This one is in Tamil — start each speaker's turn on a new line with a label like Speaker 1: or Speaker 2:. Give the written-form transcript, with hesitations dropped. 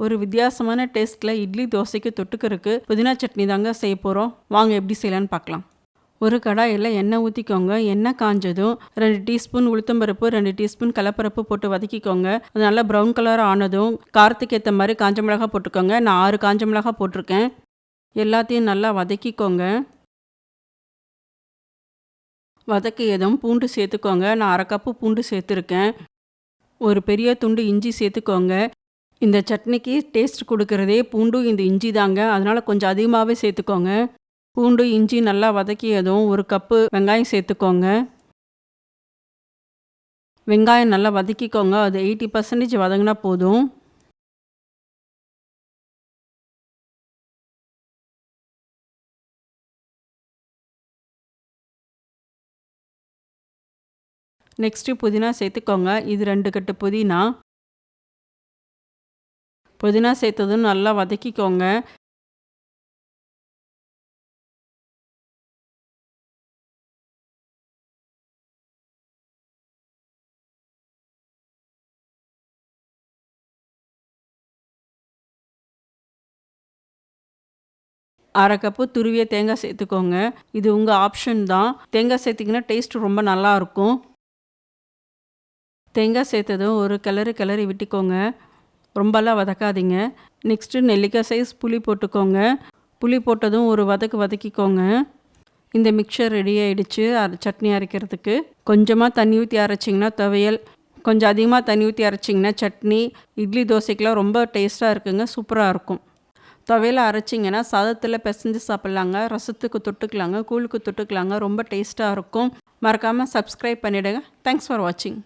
Speaker 1: ஒரு வித்தியாசமான டேஸ்ட்டில் இட்லி தோசைக்கு தொட்டுக்கிறதுக்கு புதினா சட்னி தாங்க செய்ய போகிறோம். வாங்க எப்படி செய்யலான்னு பார்க்கலாம். ஒரு கடாயில் எண்ணெய் ஊற்றிக்கோங்க. எண்ணெய் காஞ்சதும் 2 டீஸ்பூன் உளுத்தம்பருப்பு, 2 டீஸ்பூன் கடலப்பருப்பு போட்டு வதக்கிக்கோங்க. அது நல்லா ப்ரௌன் கலர் ஆனதும் காரத்துக்கு ஏற்ற மாதிரி காஞ்ச மிளகாய் போட்டுக்கோங்க. நான் 6 காஞ்ச மிளகாய் போட்டிருக்கேன். எல்லாத்தையும் நல்லா வதக்கிக்கோங்க. வதக்கியதும் பூண்டு சேர்த்துக்கோங்க. நான் 1/2 கப்பு பூண்டு சேர்த்துருக்கேன். ஒரு பெரிய துண்டு இஞ்சி சேர்த்துக்கோங்க. இந்த சட்னிக்கு டேஸ்ட் கொடுக்கறதே பூண்டும் இந்த இஞ்சி தாங்க. அதனால் கொஞ்சம் அதிகமாகவே சேர்த்துக்கோங்க. பூண்டு இஞ்சி நல்லா வதக்கியதும் 1 கப்பு வெங்காயம் சேர்த்துக்கோங்க. வெங்காயம் நல்லா வதக்கிக்கோங்க. அது 80% வதங்கினா போதும். நெக்ஸ்ட்டு புதினா சேர்த்துக்கோங்க. இது 2 கட்டு புதினா. புதினா சேர்த்ததும் நல்லா வதக்கிக்கோங்க. அரை கப்பு துருவிய தேங்காய் சேர்த்துக்கோங்க. இது உங்கள் ஆப்ஷன் தான். தேங்காய் சேர்த்திங்கன்னா டேஸ்ட் ரொம்ப நல்லாயிருக்கும். தேங்காய் சேர்த்ததும் ஒரு கிளறி விட்டுக்கோங்க. ரொம்பலாம் வதக்காதீங்க. நெக்ஸ்ட்டு நெல்லிக்காய் சைஸ் புளி போட்டுக்கோங்க. புளி போட்டதும் ஒரு வதக்கிக்கோங்க. இந்த மிக்சர் ரெடி ஆகிடுச்சு சட்னி அரைக்கிறதுக்கு. கொஞ்சமாக தண்ணி ஊற்றி அரைச்சிங்கன்னா துவையல், கொஞ்சம் அதிகமாக தண்ணி ஊற்றி அரைச்சிங்கன்னா சட்னி, இட்லி தோசைக்கெலாம் ரொம்ப டேஸ்ட்டாக இருக்குங்க. சூப்பராக இருக்கும். துவையலை அரைச்சிங்கன்னா சாதத்தில் பிசைஞ்சு சாப்பிட்லாங்க, ரசத்துக்கு தொட்டுக்கலாங்க, கூழுக்கு தொட்டுக்கலாங்க. ரொம்ப டேஸ்ட்டாக இருக்கும். மறக்காமல் சப்ஸ்கிரைப் பண்ணிவிடுங்க. தேங்க்ஸ் ஃபார் வாட்சிங்.